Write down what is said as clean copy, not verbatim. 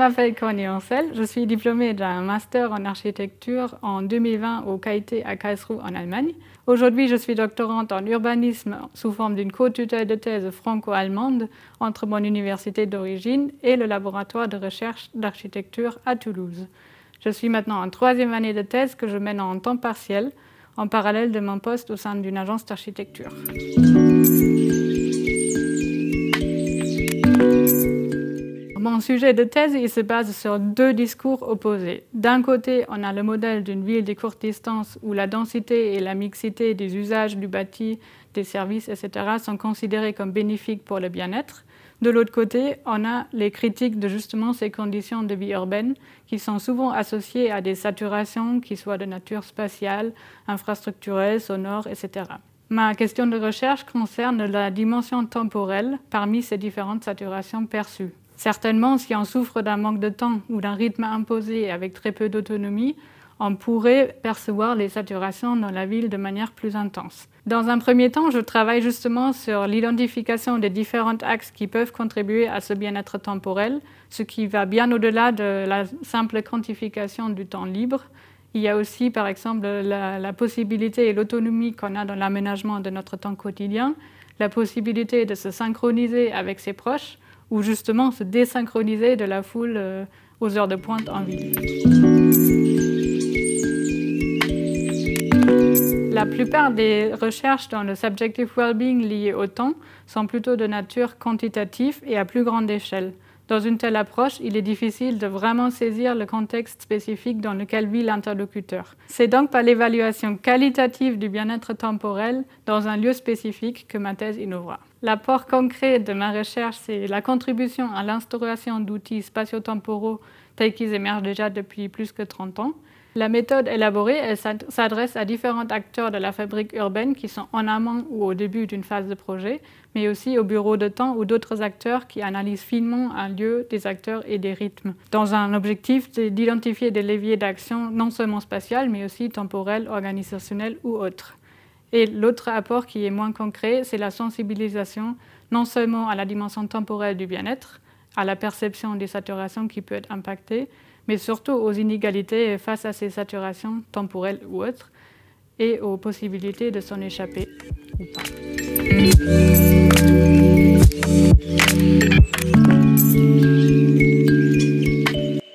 m'appelle Conny Ancel, je suis diplômée d'un master en architecture en 2020 au KIT à Karlsruhe en Allemagne. Aujourd'hui, je suis doctorante en urbanisme sous forme d'une co-tutelle de thèse franco-allemande entre mon université d'origine et le laboratoire de recherche d'architecture à Toulouse. Je suis maintenant en 3e année de thèse que je mène en temps partiel, en parallèle de mon poste au sein d'une agence d'architecture. Mon sujet de thèse il se base sur 2 discours opposés. D'un côté, on a le modèle d'une ville de courte distance où la densité et la mixité des usages du bâti, des services, etc. sont considérés comme bénéfiques pour le bien-être. De l'autre côté, on a les critiques de justement ces conditions de vie urbaine qui sont souvent associées à des saturations qui soient de nature spatiale, infrastructurelle, sonore, etc. Ma question de recherche concerne la dimension temporelle parmi ces différentes saturations perçues. Certainement, si on souffre d'un manque de temps ou d'un rythme imposé avec très peu d'autonomie, on pourrait percevoir les saturations dans la ville de manière plus intense. Dans un premier temps, je travaille justement sur l'identification des différents axes qui peuvent contribuer à ce bien-être temporel, ce qui va bien au-delà de la simple quantification du temps libre. Il y a aussi, par exemple, la possibilité et l'autonomie qu'on a dans l'aménagement de notre temps quotidien, la possibilité de se synchroniser avec ses proches, ou justement se désynchroniser de la foule aux heures de pointe en ville. La plupart des recherches dans le subjective well-being liées au temps sont plutôt de nature quantitative et à plus grande échelle. Dans une telle approche, il est difficile de vraiment saisir le contexte spécifique dans lequel vit l'interlocuteur. C'est donc par l'évaluation qualitative du bien-être temporel dans un lieu spécifique que ma thèse innovera. L'apport concret de ma recherche, c'est la contribution à l'instauration d'outils spatio-temporaux tels qu'ils émergent déjà depuis plus que 30 ans. La méthode élaborée, elle s'adresse à différents acteurs de la fabrique urbaine qui sont en amont ou au début d'une phase de projet, mais aussi aux bureaux de temps ou d'autres acteurs qui analysent finement un lieu, des acteurs et des rythmes, dans un objectif d'identifier des leviers d'action non seulement spatial, mais aussi temporel, organisationnel ou autre. Et l'autre apport qui est moins concret, c'est la sensibilisation non seulement à la dimension temporelle du bien-être, à la perception des saturations qui peut être impactée, mais surtout aux inégalités face à ces saturations temporelles ou autres, et aux possibilités de s'en échapper ou pas.